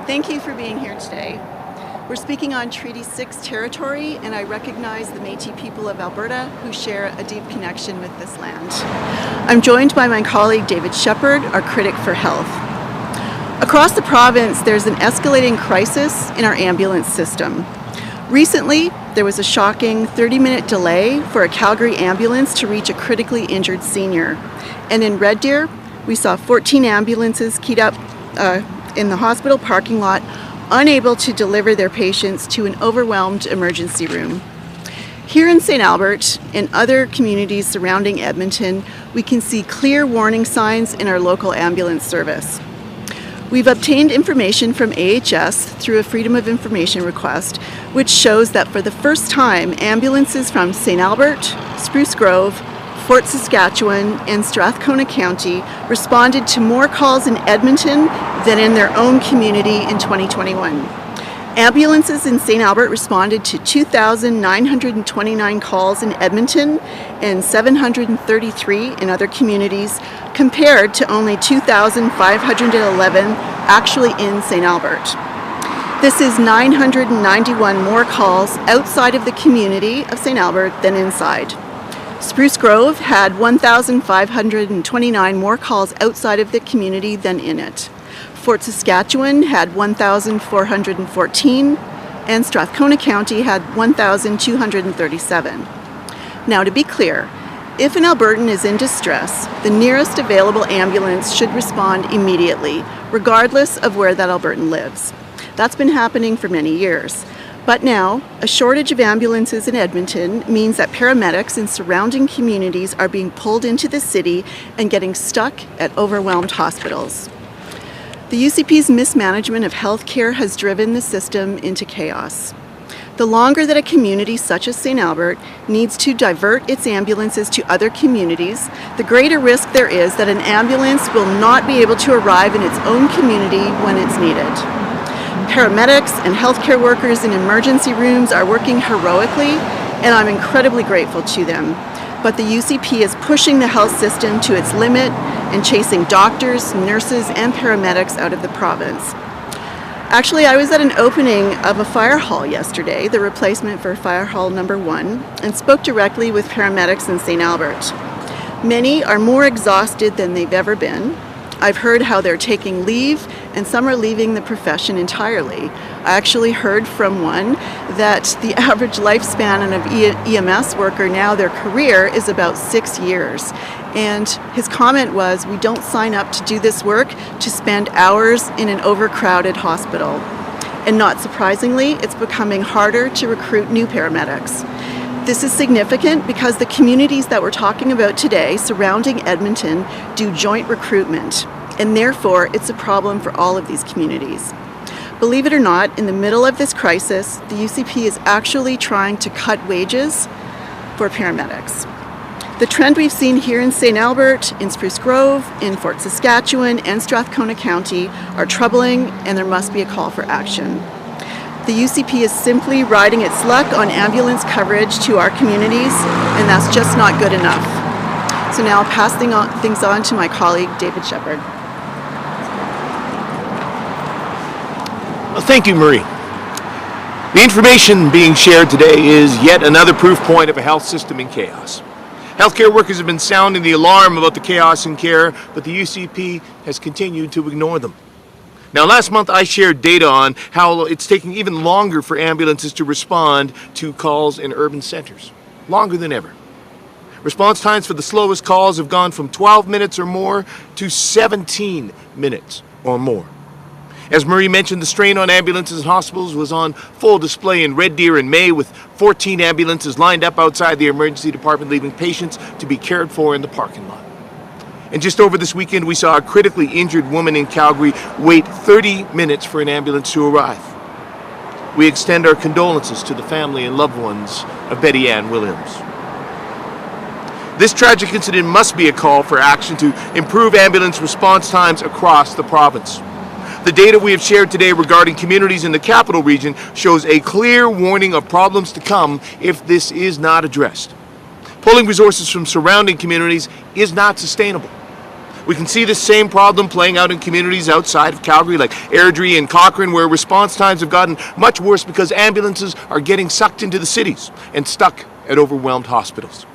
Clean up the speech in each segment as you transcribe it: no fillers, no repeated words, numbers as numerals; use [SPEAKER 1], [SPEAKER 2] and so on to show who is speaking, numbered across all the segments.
[SPEAKER 1] Thank you for being here today. We're speaking on Treaty 6 territory, and I recognize the Métis people of Alberta who share a deep connection with this land. I'm joined by my colleague David Shepherd, our critic for health. Across the province, there's an escalating crisis in our ambulance system. Recently, there was a shocking 30-minute delay for a Calgary ambulance to reach a critically injured senior. And in Red Deer, we saw 14 ambulances keyed up in the hospital parking lot, unable to deliver their patients to an overwhelmed emergency room. Here in St. Albert and other communities surrounding Edmonton, we can see clear warning signs in our local ambulance service. We've obtained information from AHS through a Freedom of Information request, which shows that for the first time, ambulances from St. Albert, Spruce Grove, Fort Saskatchewan, and Strathcona County responded to more calls in Edmonton than in their own community in 2021. Ambulances in St. Albert responded to 2,929 calls in Edmonton and 733 in other communities, compared to only 2,511 actually in St. Albert. This is 991 more calls outside of the community of St. Albert than inside. Spruce Grove had 1,529 more calls outside of the community than in it. Fort Saskatchewan had 1,414, and Strathcona County had 1,237. Now, to be clear, if an Albertan is in distress, the nearest available ambulance should respond immediately, regardless of where that Albertan lives. That's been happening for many years. But now, a shortage of ambulances in Edmonton means that paramedics in surrounding communities are being pulled into the city and getting stuck at overwhelmed hospitals. The UCP's mismanagement of healthcare has driven the system into chaos. The longer that a community such as St. Albert needs to divert its ambulances to other communities, the greater risk there is that an ambulance will not be able to arrive in its own community when it's needed. Paramedics and healthcare workers in emergency rooms are working heroically, and I'm incredibly grateful to them. But the UCP is pushing the health system to its limit and chasing doctors, nurses, and paramedics out of the province. Actually, I was at an opening of a fire hall yesterday, the replacement for Fire Hall Number 1, and spoke directly with paramedics in St. Albert. Many are more exhausted than they've ever been. I've heard how they're taking leave, and some are leaving the profession entirely. I actually heard from one that the average lifespan of an EMS worker now, their career, is about 6 years. And his comment was, we don't sign up to do this work to spend hours in an overcrowded hospital. And not surprisingly, it's becoming harder to recruit new paramedics. This is significant because the communities that we're talking about today surrounding Edmonton do joint recruitment, and therefore it's a problem for all of these communities. Believe it or not, in the middle of this crisis, the UCP is actually trying to cut wages for paramedics. The trend we've seen here in St. Albert, in Spruce Grove, in Fort Saskatchewan, and Strathcona County are troubling, and there must be a call for action. The UCP is simply riding its luck on ambulance coverage to our communities, and that's just not good enough. So now I'll pass things on to my colleague, David Shepherd.
[SPEAKER 2] Well, thank you, Marie. The information being shared today is yet another proof point of a health system in chaos. Healthcare workers have been sounding the alarm about the chaos in care, but the UCP has continued to ignore them. Now, last month I shared data on how it's taking even longer for ambulances to respond to calls in urban centers. Longer than ever. Response times for the slowest calls have gone from 12 minutes or more to 17 minutes or more. As Marie mentioned, the strain on ambulances and hospitals was on full display in Red Deer in May, with 14 ambulances lined up outside the emergency department, leaving patients to be cared for in the parking lot. And just over this weekend, we saw a critically injured woman in Calgary wait 30 minutes for an ambulance to arrive. We extend our condolences to the family and loved ones of Betty Ann Williams. This tragic incident must be a call for action to improve ambulance response times across the province. The data we have shared today regarding communities in the capital region shows a clear warning of problems to come if this is not addressed. Pulling resources from surrounding communities is not sustainable. We can see the same problem playing out in communities outside of Calgary, like Airdrie and Cochrane, where response times have gotten much worse because ambulances are getting sucked into the cities and stuck at overwhelmed hospitals.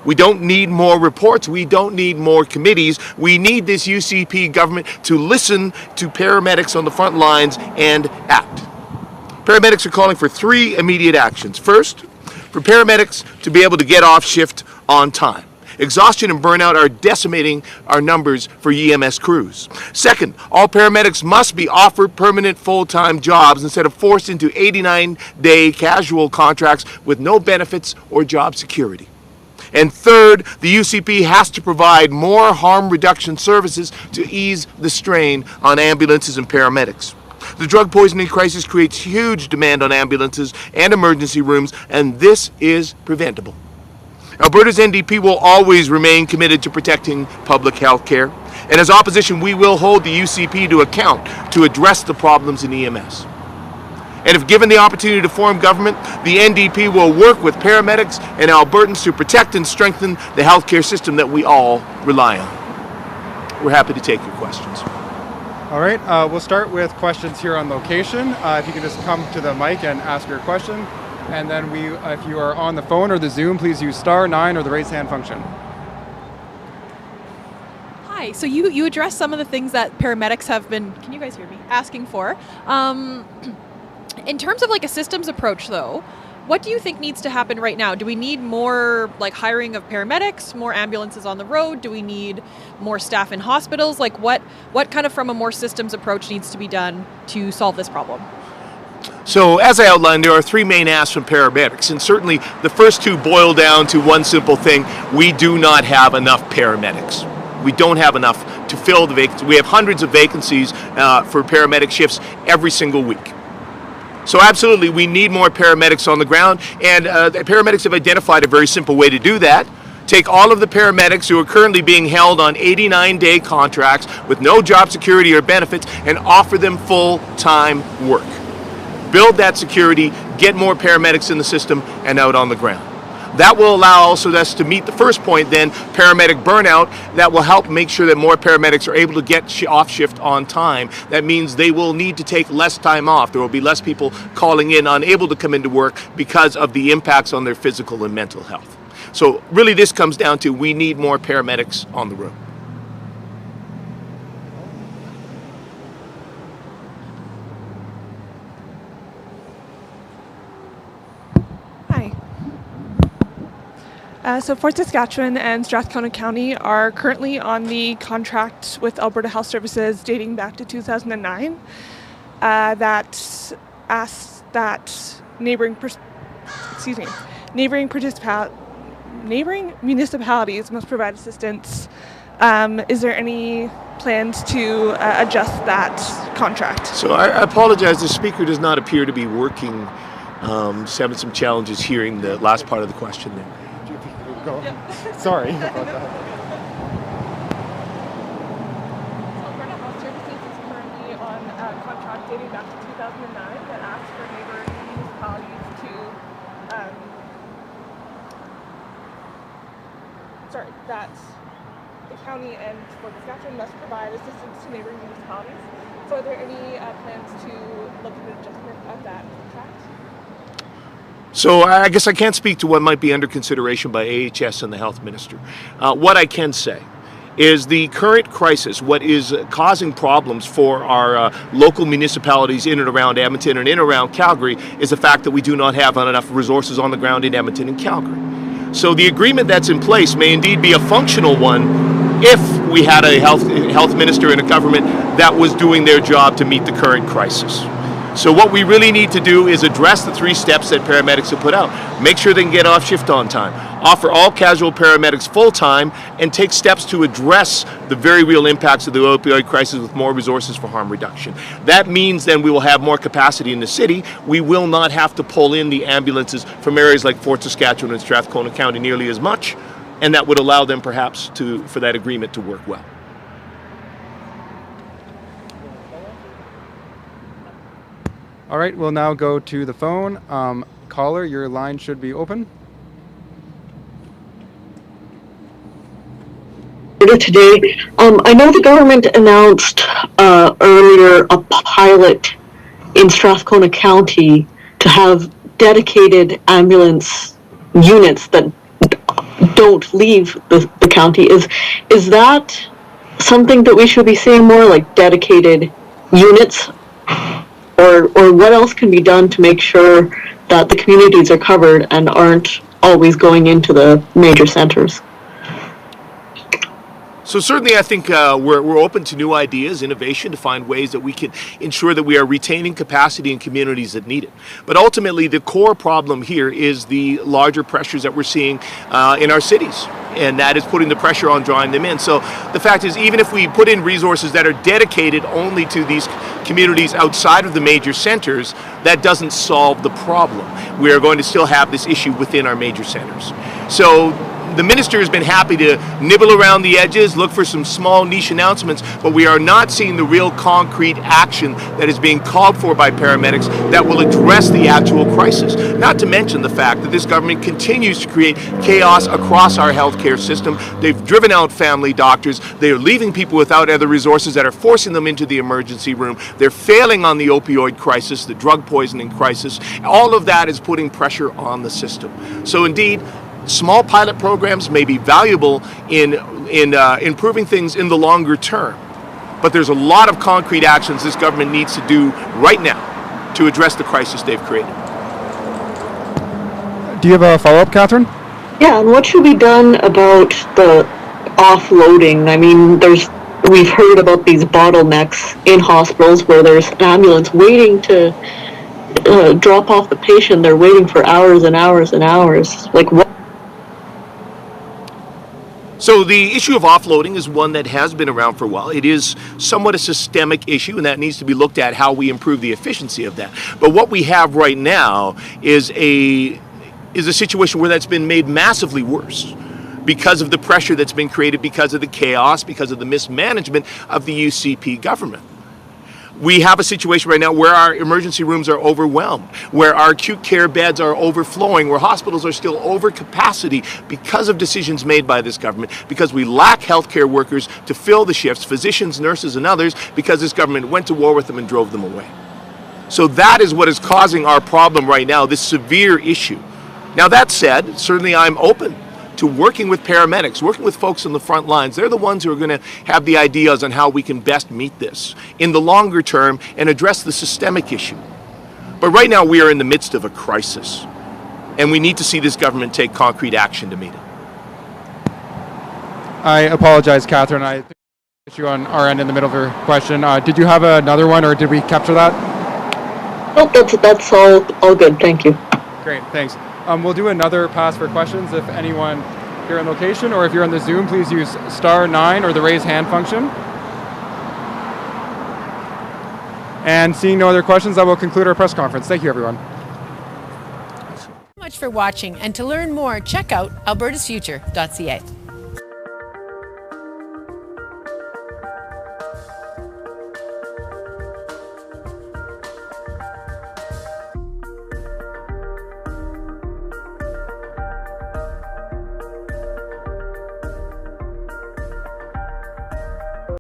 [SPEAKER 2] We don't need more reports. We don't need more committees. We need this UCP government to listen to paramedics on the front lines and act. Paramedics are calling for 3 immediate actions. First, for paramedics to be able to get off shift on time. Exhaustion and burnout are decimating our numbers for EMS crews. Second, all paramedics must be offered permanent full-time jobs instead of forced into 89-day casual contracts with no benefits or job security. And third, the UCP has to provide more harm reduction services to ease the strain on ambulances and paramedics. The drug poisoning crisis creates huge demand on ambulances and emergency rooms, and this is preventable. Alberta's NDP will always remain committed to protecting public health care, and as opposition, we will hold the UCP to account to address the problems in EMS. And if given the opportunity to form government, the NDP will work with paramedics and Albertans to protect and strengthen the healthcare system that we all rely on. We're happy to take your questions.
[SPEAKER 3] All right, we'll start with questions here on location. If you can just come to the mic and ask your question. And then if you are on the phone or the Zoom, please use *9 or the raise hand function.
[SPEAKER 4] Hi, so you addressed some of the things that paramedics have been, can you guys hear me, asking for. In terms of like a systems approach though, what do you think needs to happen right now? Do we need more like hiring of paramedics, more ambulances on the road? Do we need more staff in hospitals? Like what kind of from a more systems approach needs to be done to solve this problem?
[SPEAKER 2] So as I outlined, there are 3 main asks from paramedics, and certainly the first 2 boil down to one simple thing: we do not have enough paramedics. We don't have enough to fill the vacancies. We have hundreds of vacancies for paramedic shifts every single week. So absolutely, we need more paramedics on the ground, and the paramedics have identified a very simple way to do that. Take all of the paramedics who are currently being held on 89-day contracts with no job security or benefits and offer them full-time work. Build that security, get more paramedics in the system and out on the ground. That will allow also us to meet the first point then, paramedic burnout. That will help make sure that more paramedics are able to get off shift on time. That means they will need to take less time off. There will be less people calling in unable to come into work because of the impacts on their physical and mental health. So really this comes down to we need more paramedics on the road.
[SPEAKER 5] So Fort Saskatchewan and Strathcona County are currently on the contract with Alberta Health Services dating back to 2009 that asks that neighboring municipalities must provide assistance. Is there any plans to adjust that contract?
[SPEAKER 2] So I apologize, the speaker does not appear to be working. Just having some challenges hearing the last part of the question there.
[SPEAKER 3] Yeah. Sorry about that.
[SPEAKER 5] Alberta Health Services is currently on a contract dating back to 2009 that asks for neighboring municipalities to, that the county and Fort Saskatchewan must provide assistance to neighboring municipalities. So are there any plans to look at an adjustment of that contract?
[SPEAKER 2] So I guess I can't speak to what might be under consideration by AHS and the health minister. What I can say is the current crisis, what is causing problems for our local municipalities in and around Edmonton and in and around Calgary is the fact that we do not have enough resources on the ground in Edmonton and Calgary. So the agreement that's in place may indeed be a functional one if we had a health minister and a government that was doing their job to meet the current crisis. So what we really need to do is address the 3 steps that paramedics have put out. Make sure they can get off shift on time. Offer all casual paramedics full-time and take steps to address the very real impacts of the opioid crisis with more resources for harm reduction. That means then we will have more capacity in the city. We will not have to pull in the ambulances from areas like Fort Saskatchewan and Strathcona County nearly as much, and that would allow them perhaps for that agreement to work well.
[SPEAKER 3] All right, we'll now go to the phone. Caller, your line should be open.
[SPEAKER 6] Alberta today. I know the government announced earlier a pilot in Strathcona County to have dedicated ambulance units that don't leave the county. Is that something that we should be seeing more, like dedicated units? Or what else can be done to make sure that the communities are covered and aren't always going into the major centers?
[SPEAKER 2] So certainly I think we're open to new ideas, innovation, to find ways that we can ensure that we are retaining capacity in communities that need it. But ultimately the core problem here is the larger pressures that we're seeing in our cities. And that is putting the pressure on drawing them in. So the fact is, even if we put in resources that are dedicated only to these communities outside of the major centers, that doesn't solve the problem. We are going to still have this issue within our major centers. So the minister has been happy to nibble around the edges, look for some small niche announcements, but we are not seeing the real concrete action that is being called for by paramedics that will address the actual crisis. Not to mention the fact that this government continues to create chaos across our healthcare system. They've driven out family doctors. They are leaving people without other resources that are forcing them into the emergency room. They're failing on the opioid crisis, the drug poisoning crisis. All of that is putting pressure on the system. So indeed, small pilot programs may be valuable in improving things in the longer term, but there's a lot of concrete actions this government needs to do right now to address the crisis they've created.
[SPEAKER 3] Do you have a follow-up, Catherine?
[SPEAKER 6] Yeah, and what should be done about the offloading? I mean, we've heard about these bottlenecks in hospitals where there's an ambulance waiting to drop off the patient. They're waiting for hours and hours and hours. Like, what?
[SPEAKER 2] So the issue of offloading is one that has been around for a while. It is somewhat a systemic issue, and that needs to be looked at how we improve the efficiency of that. But what we have right now is a situation where that's been made massively worse because of the pressure that's been created, because of the chaos, because of the mismanagement of the UCP government. We have a situation right now where our emergency rooms are overwhelmed, where our acute care beds are overflowing, where hospitals are still over capacity because of decisions made by this government, because we lack healthcare workers to fill the shifts, physicians, nurses, and others, because this government went to war with them and drove them away. So that is what is causing our problem right now, this severe issue. Now that said, certainly I'm open to working with paramedics, working with folks on the front lines. They're the ones who are going to have the ideas on how we can best meet this in the longer term and address the systemic issue. But right now we are in the midst of a crisis, and we need to see this government take concrete action to meet it.
[SPEAKER 3] I apologize, Catherine. I think we got you on our end in the middle of your question. Did you have another one, or did we capture that?
[SPEAKER 6] Oh, that's all good. Thank you.
[SPEAKER 3] Great, thanks. We'll do another pass for questions if anyone here on location, or if you're on the Zoom, please use *9 or the raise hand function. And seeing no other questions, that will conclude our press conference. Thank you, everyone.
[SPEAKER 7] Thank you so much for watching, and to learn more, check out albertasfuture.ca.